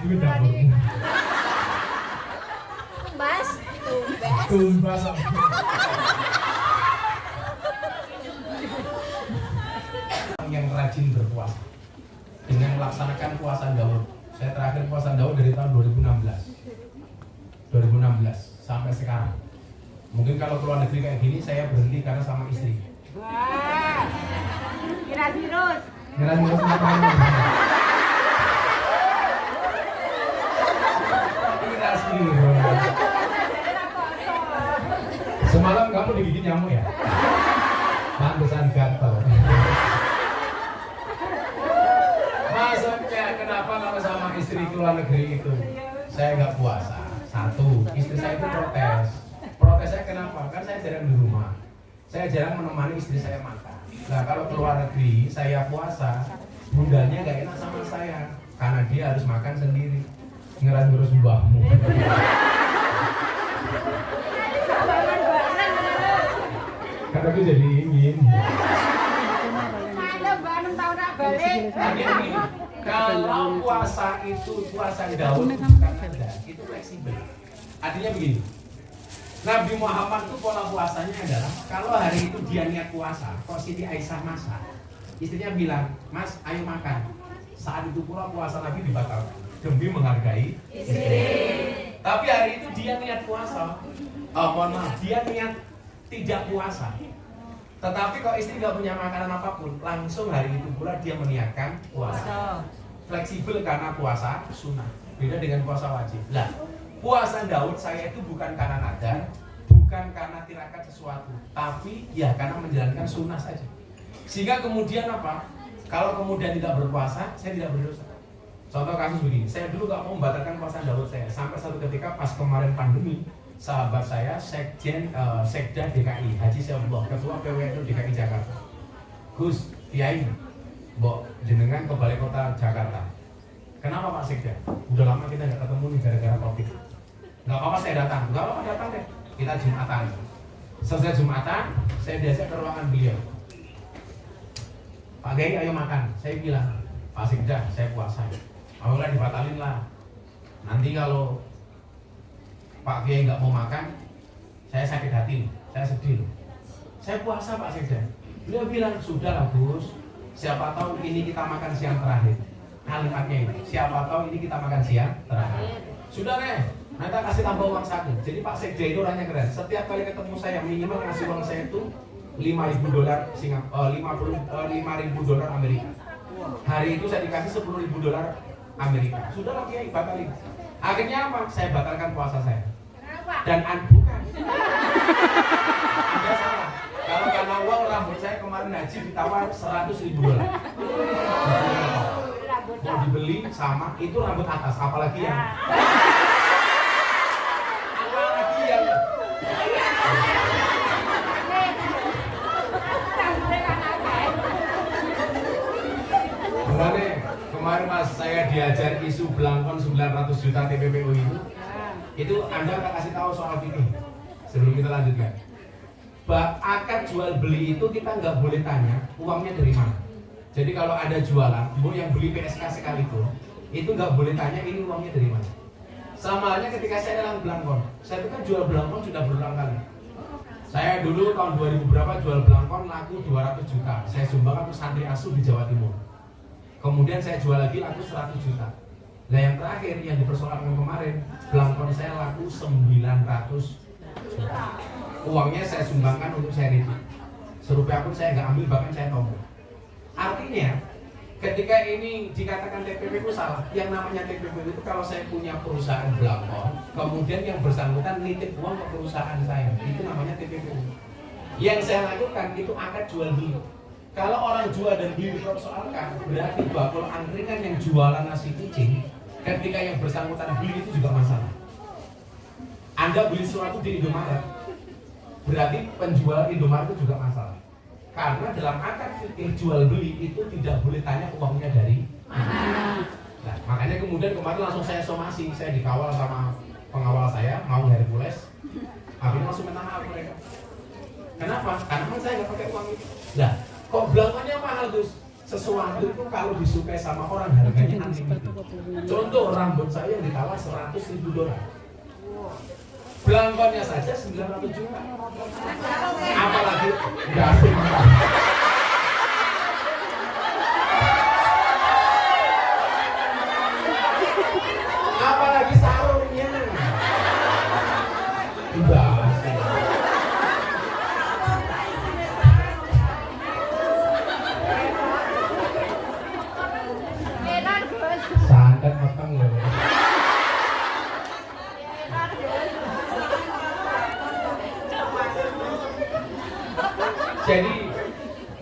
duit dapurmu. Tumbas. Yang rajin berpuasa dengan melaksanakan puasa Daud. Saya terakhir puasa Daud dari tahun 2016 sampai sekarang. Mungkin kalau keluar negeri kayak gini saya berhenti karena sama istri. Wah, kira virus ngapain? Semalam kamu digigit nyamuk ya? Pantesan gatal. Maksudnya kenapa kalau sama istri keluar negeri itu saya nggak puasa? Satu, istri saya itu protes. Protesnya kenapa? Kan saya jarang di rumah. Saya jarang menemani istri saya makan. Nah kalau keluar negeri saya puasa, bundanya nggak enak sama saya karena dia harus makan sendiri. Ngurus mbahmu. Karena aku jadi ingin. Kalau puasa itu puasa Daud bukan Anda, itu fleksibel. Artinya begini. Nabi Muhammad itu pola puasanya adalah kalau hari itu dia niat puasa, kok Siti Aisyah masak, istrinya bilang, Mas, ayo makan. Saat itu pula puasa Nabi dibatalkan demi menghargai istri. Tapi hari itu dia niat puasa. Mohon maaf, dia niat tidak puasa. Tetapi kalau istri nggak punya makanan apapun, langsung hari itu pula dia meniatkan puasa. Fleksibel karena puasa sunnah. Beda dengan puasa wajib. Lah, puasa Daud saya itu bukan karena nadar, bukan karena tirakat sesuatu, tapi ya karena menjalankan sunnah saja. Sehingga kemudian apa? Kalau kemudian tidak berpuasa, saya tidak berdosa. Contoh kasus begini, saya dulu nggak mau membatalkan puasa Daud saya. Sampai satu ketika pas kemarin pandemi, sahabat saya Sekda DKI Haji Syabullah, ketua PWNU DKI Jakarta, Gus Kiai, Mbok jenengan ke balai kota Jakarta. Kenapa Pak Sekda? Udah lama kita nggak ketemu nih gara-gara COVID. Nggak apa-apa saya datang, nggak apa-apa datang deh. Kita Jumatan. Selesai Jumatan, saya biasa ke ruangan beliau. Pak Kiai ayo makan. Saya bilang, Pak Sekda saya puasa. Awalnya dibatalin lah. Nanti kalau Pak Kiai nggak mau makan, saya sakit hati, saya sedih. Saya puasa Pak Sekda. Beliau bilang, sudah lah Gus, siapa tahu ini kita makan siang terakhir. Kalimatnya ini, siapa tahu ini kita makan siang terakhir. Sudah deh, nanti kasih tambah uang saku. Jadi Pak Sekda itu orangnya keren. Setiap kali ketemu saya minimal ngasih uang saya itu $5.000 Singapura, $5.000 Amerika. Hari itu saya dikasih $10.000 Amerika. Sudah lah Kiai, batalin. Akhirnya apa? Saya batalkan puasa saya. Dan bukan. Anda salah. Kalau karena uang rambut saya kemarin haji ditawar $100.000. Mau dibeli sama itu rambut atas, apalagi yang kemarin Mas saya diajar isu belangkon 900 juta TPPU itu Anda akan kasih tahu soal ini sebelum kita lanjutkan. Akad jual beli itu kita nggak boleh tanya uangnya dari mana. Jadi kalau ada jualan, Bu yang beli PSK sekalipun, itu nggak boleh tanya ini uangnya dari mana. Sama halnya ketika saya dalam belangkon, saya itu kan jual belangkon sudah berulang kali. Saya dulu tahun 2000 berapa jual belangkon laku 200 juta. Saya sumbangkan untuk santri asuh di Jawa Timur. Kemudian saya jual lagi laku 100 juta. Nah yang terakhir yang dipersoalkan kemarin, belangkon saya laku 900 juta. Uangnya saya sumbangkan untuk charity. Serupiah pun saya nggak ambil, bahkan saya tombol. Artinya, ketika ini dikatakan TPPU salah, yang namanya TPPU itu kalau saya punya perusahaan belangkon, kemudian yang bersangkutan nitip uang ke perusahaan saya, itu namanya TPPU. Yang saya lakukan itu akad jual beli. Kalau orang jual dan beli dipersoalkan, berarti bahwa kalau angkringan yang jualan nasi kucing, ketika yang bersangkutan beli itu juga masalah. Anda beli sesuatu di Indomaret, berarti penjual Indomaret itu juga masalah. Karena dalam akad fikih jual beli itu tidak boleh tanya uangnya dari mana. Nah, makanya kemudian kemarin langsung saya somasi, saya dikawal sama pengawal saya, mau Hercules, akhirnya langsung minta maaf mereka. Kenapa? Karena saya nggak pakai uang itu. Nah, kok belangkonnya mahal Gus? sesuatu itu kalau disukai sama orang harganya unlimited. Contoh rambut saya yang ditawar $100.000. Belangkonnya saja 900 juta. Apalagi nggak sumpah. Apalagi sarungnya. Enggak. Sangat matang ya. Jadi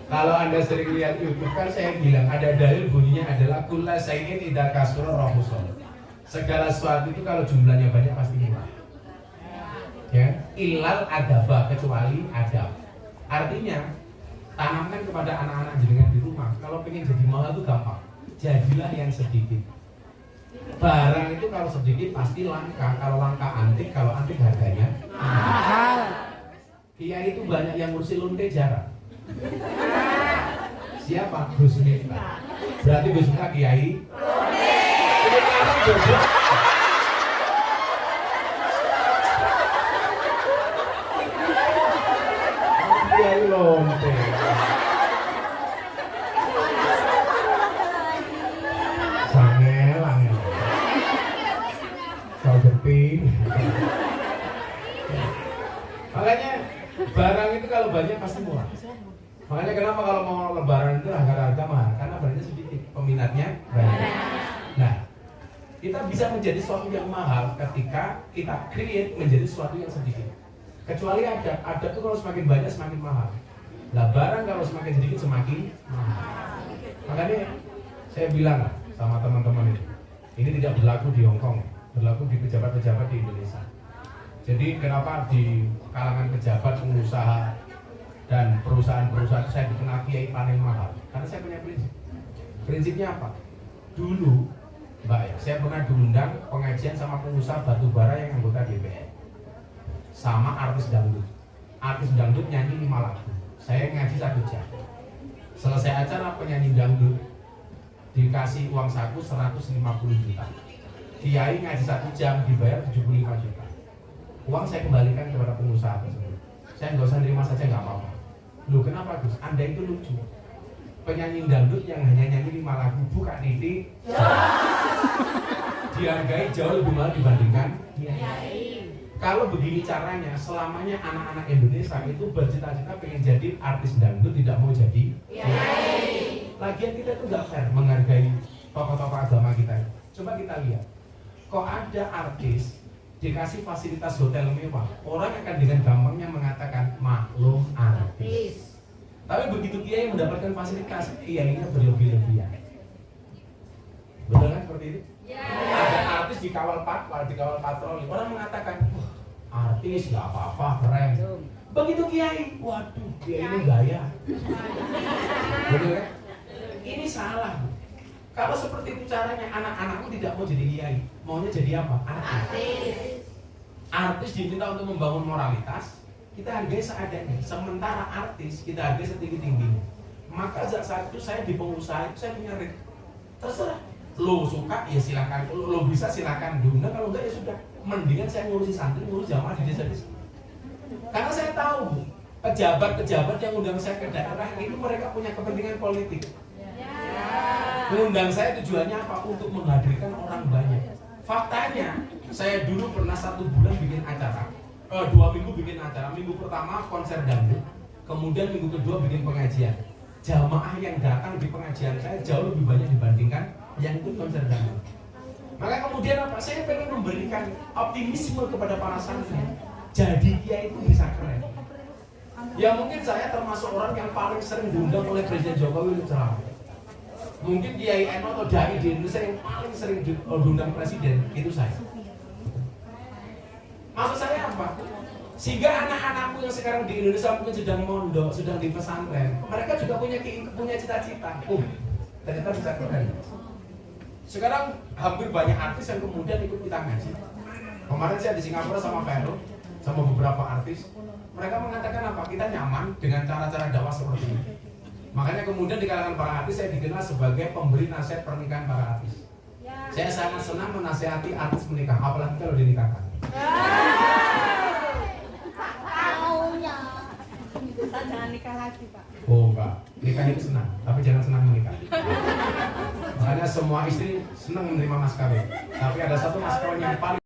kalau Anda sering lihat YouTube kan saya bilang ada dalil bunyinya adalah kulla syai'in idza kasura rahusul. Segala sesuatu itu kalau jumlahnya banyak pasti murah. Ya, ilal adaba kecuali adab. Artinya tanamkan kepada anak-anak jenengan di rumah. Kalau pengen jadi mahal itu gampang. Jadilah yang sedikit. Barang itu kalau sedikit pasti langka. Kalau langka antik, kalau antik harganya mahal. Kiai itu banyak yang ngurusi lonte jarang. Siapa? Gus Miftah. Berarti Gus Miftah kiai lonte. Sekarang jodoh. Kiai lonte. Sangelang ya. Kau geping. Makanya barang itu kalau banyak pasti murah. Makanya kenapa kalau mau lebaran itu harga-harga mahal? Karena barangnya sedikit, peminatnya banyak. Nah, kita bisa menjadi sesuatu yang mahal ketika kita create menjadi sesuatu yang sedikit. Kecuali ada itu kalau semakin banyak semakin mahal. Nah, barang kalau semakin sedikit semakin mahal. Makanya saya bilang sama teman-teman ini tidak berlaku di Hong Kong, berlaku di pejabat-pejabat di Indonesia. Jadi kenapa di kalangan pejabat, pengusaha dan perusahaan-perusahaan saya dikenal kiai paling mahal? Karena saya punya prinsip. Prinsipnya apa? Dulu, Mbak ya, saya pernah diundang pengajian sama pengusaha batubara yang anggota DPR, sama artis dangdut. Artis dangdut nyanyi 5 lagu. Saya ngaji 1 jam. Selesai acara penyanyi dangdut dikasih uang saku 150 juta. Kiai ngaji 1 jam dibayar 75 juta. Uang saya kembalikan kepada pengusaha tersebut. Saya nggak usah nerima saja nggak apa-apa. Loh kenapa Gus? Anda itu lucu. Penyanyi dangdut yang hanya nyanyi 5 lagu buka titik dihargai jauh lebih mahal dibandingkan kiai. Kalau begini caranya, selamanya anak-anak Indonesia itu bercita-cita pengen jadi artis dangdut, tidak mau jadi kiai. Lagian kita itu nggak fair menghargai tokoh-tokoh agama kita. Coba kita lihat, kok ada artis dikasih fasilitas hotel mewah, orang akan dengan gampangnya mengatakan maklum artis. Tapi begitu kiai mendapatkan fasilitas, kiainya berlebih-lebihan. Betul kan seperti itu? Ada artis dikawal patroli, orang mengatakan, wah artis nggak apa-apa, keren. Begitu kiai, waduh kiai ini gaya. Betul kan? Ini salah. Kalau seperti itu caranya, anak-anakku tidak mau jadi kiai, maunya jadi apa? Artis. Artis diminta untuk membangun moralitas, kita hargai seadanya. Sementara artis kita hargai setinggi-tingginya. Maka saat itu saya di pengusaha itu saya punya rate. Terserah, lo suka ya silakan, lo bisa silakan diundang, kalau enggak ya sudah. Mendingan saya ngurusi santri, ngurus jamaah di desa-desa. Karena saya tahu pejabat-pejabat yang undang saya ke daerah itu mereka punya kepentingan politik. Mengundang saya tujuannya apa? Untuk menghadirkan orang banyak. Faktanya, saya dulu pernah 1 bulan bikin acara, 2 minggu bikin acara. Minggu pertama konser dangdut, kemudian minggu kedua bikin pengajian. Jamaah yang datang di pengajian saya jauh lebih banyak dibandingkan yang ikut konser dangdut. Maka kemudian apa? Saya pengen memberikan optimisme kepada para santri. Jadi kiai itu bisa keren. Ya mungkin saya termasuk orang yang paling sering diundang oleh Presiden Jokowi untuk ceramah. Mungkin Kiai Eno atau Dai di Indonesia yang paling sering diundang presiden itu saya. Maksud saya apa? Sehingga anak-anakku yang sekarang di Indonesia mungkin sedang mondok, sedang di pesantren, mereka juga punya cita-cita. Ternyata bisa keren. Sekarang hampir banyak artis yang kemudian ikut kita ngaji. Kemarin saya di Singapura sama Vero, sama beberapa artis. Mereka mengatakan apa? Kita nyaman dengan cara-cara dakwah seperti ini. Makanya kemudian di kalangan para artis saya dikenal sebagai pemberi nasihat pernikahan para artis. Saya sangat senang menasihati artis menikah, apalagi kalau dinikahkan. Kita jangan nikah lagi, Pak. Oh enggak, nikah itu senang, tapi jangan senang menikah. Makanya semua istri senang menerima mas kawin, tapi ada satu mas kawin yang paling